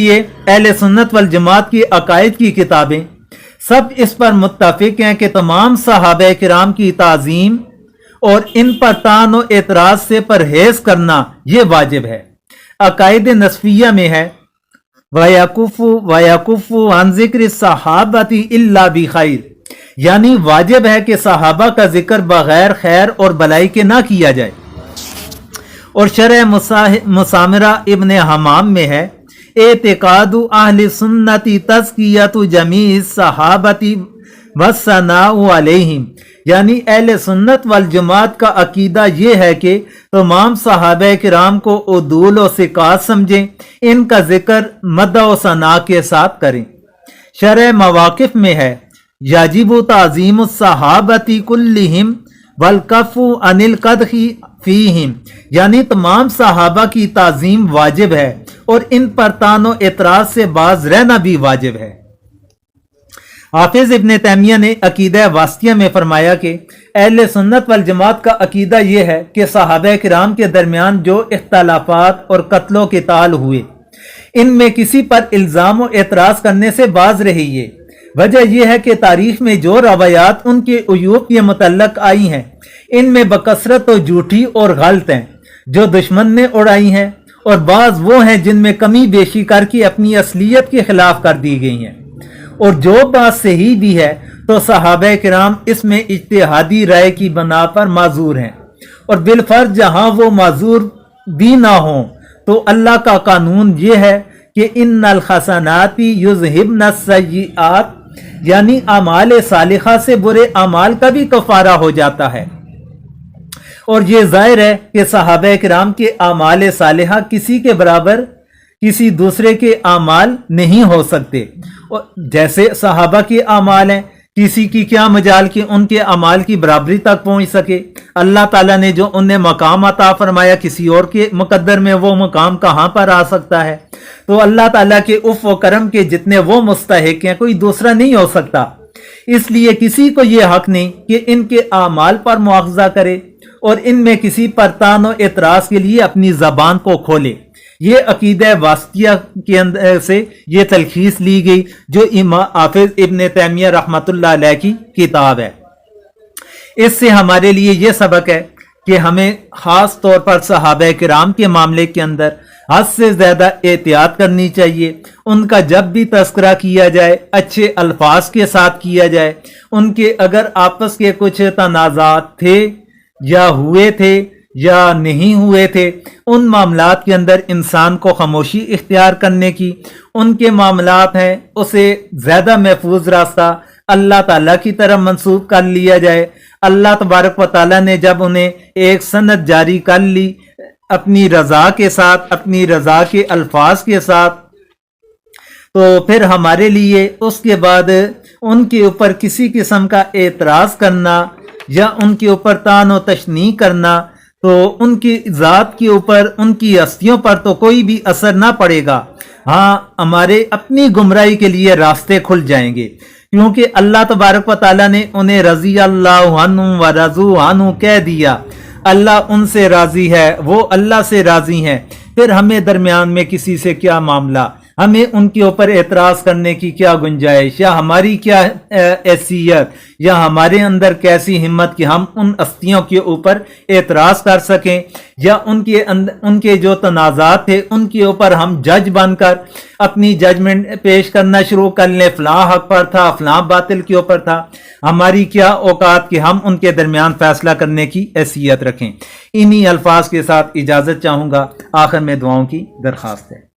لیے अहले सुन्नत वल जमात की अकायद की किताबें सब इस पर मुत्तफिक हैं कि तमाम सहाबा किराम की ताज़ीम और इन पर तान व एतराज से परहेज करना ये वाजिब है। अकायद नस्फिया में है वयकुफ़ु अन ज़िक्र सहाबती इल्ला बिखैर, यानी वाजिब है कि सहाबा का जिक्र बगैर खैर और भलाई के ना किया जाए। और शरह मुसामिरा इब्न हमाम में है एतिकादु अहले सुन्नती तज़कियतु जमी सहाबती वस्सनाउ अलैहिम, यानी अहले सुन्नत वल जमात का अकीदा ये है कि तमाम सहाबा किराम को उदूल और सिकात समझें, इनका जिक्र मदह व सना के साथ करें। शरह मवाकिफ में है याजिबु ताज़ीमु सहाबती कुल्लिहिम वल कफ़ु अनिल क़दही फ़ीहिम, यानी तमाम सहाबा की ताज़ीम वाजिब है और इन पर तानो एतराज से बाज रहना भी वाजिब है। हाफिज इब्न तैमिया ने अकीदा वास्तिया में फरमाया कि अहले सुन्नत वल जमात का अकीदा यह है कि सहाबा किराम के दरमियान जो इख्तलाफात और कत्लो क़िताल हुए, इनमें किसी पर इल्ज़ाम और एतराज़ करने से बाज रहिए। वजह यह है कि तारीख में जो रवायात उनके उयूब के मुतल्लक आई हैं, इनमें बकसरत तो झूठी और गलत हैं जो दुश्मन ने उड़ाई हैं, और बाज़ वो हैं जिनमें कमी बेशी करके अपनी असलियत के खिलाफ कर दी गई हैं। और जो बात सही भी है तो सहाबा किराम इसमें इज्तिहादी राय की बना पर माजूर हैं, और बिलफर्ज जहाँ वो माजूर भी ना हो तो अल्लाह का कानून ये है कि इन्नल हसनाती युज़हिब्न सय्यिआत, यानी अमाल सालिहा से बुरे अमाल का भी कफारा हो जाता है। और ये जाहिर है कि सहाबा किराम के अमाल सालिहा किसी के बराबर किसी दूसरे के अमाल नहीं हो सकते। और जैसे सहाबा के अमाल हैं, किसी की क्या मजाल कि उनके अमाल की बराबरी तक पहुंच सके। अल्लाह ताला ने जो उन्हें मकाम अता फरमाया, किसी और के मुकद्दर में वो मकाम कहाँ पर आ सकता है। तो अल्लाह ताला के उफ़ व करम के जितने वो मुस्तहिक हैं, कोई दूसरा नहीं हो सकता। इसलिए किसी को ये हक नहीं कि इनके अमाल पर मुआवजा करे और इनमें किसी पर तान व एतराज़ के लिए अपनी ज़बान को खोले। ये अकीदा वास्तिया के अंदर से ये तलखीस ली गई जो इमाम हाफिज इब्न तैमिया रहमतुल्लाह अलैह की किताब है। इससे हमारे लिए ये सबक है कि हमें ख़ास तौर पर सहाबा किराम के मामले के अंदर हद से ज़्यादा एहतियात करनी चाहिए। उनका जब भी तस्करा किया जाए अच्छे अल्फाज के साथ किया जाए। उनके अगर आपस के कुछ तनाज़ात थे या हुए थे या नहीं हुए थे, उन मामलात के अंदर इंसान को खामोशी इख्तियार करने की, उनके मामलात हैं उसे ज़्यादा महफूज रास्ता अल्लाह ताला की तरफ मंसूब कर लिया जाए। अल्लाह तबारक व तआला ने जब उन्हें एक सनद जारी कर ली अपनी रज़ा के साथ, अपनी रज़ा के अल्फाज के साथ, तो फिर हमारे लिए उसके बाद उनके ऊपर किसी किस्म का एतराज़ करना या उनके ऊपर तान व तशनी करना, तो उनकी ज़ात के ऊपर, उनकी हस्तियों पर तो कोई भी असर ना पड़ेगा। हाँ, हमारे अपनी गुमराही के लिए रास्ते खुल जाएंगे, क्योंकि अल्लाह तबारक व तआला ने उन्हें रज़ी अल्लाहु अन्हु व रज़ू अन्हु कह दिया। अल्लाह उनसे राज़ी है, वो अल्लाह से राज़ी हैं। फिर हमें दरमियान में किसी से क्या मामला, हमें उनके ऊपर एतराज़ करने की क्या गुंजाइश, या हमारी क्या हैसियत, या हमारे अंदर कैसी हिम्मत कि हम उन हस्तियों के ऊपर एतराज़ कर सकें, या उनके जो तनाज़ात थे उनके ऊपर हम जज बनकर अपनी जजमेंट पेश करना शुरू कर लें, फ़लाँ हक पर था, फ़लाँ बातिल के ऊपर था। हमारी क्या औकात कि हम उनके दरमियान फैसला करने की हैसियत रखें। इन्हीं अल्फाज के साथ इजाज़त चाहूँगा। आखिर में दुआओं की दरख्वास्त है।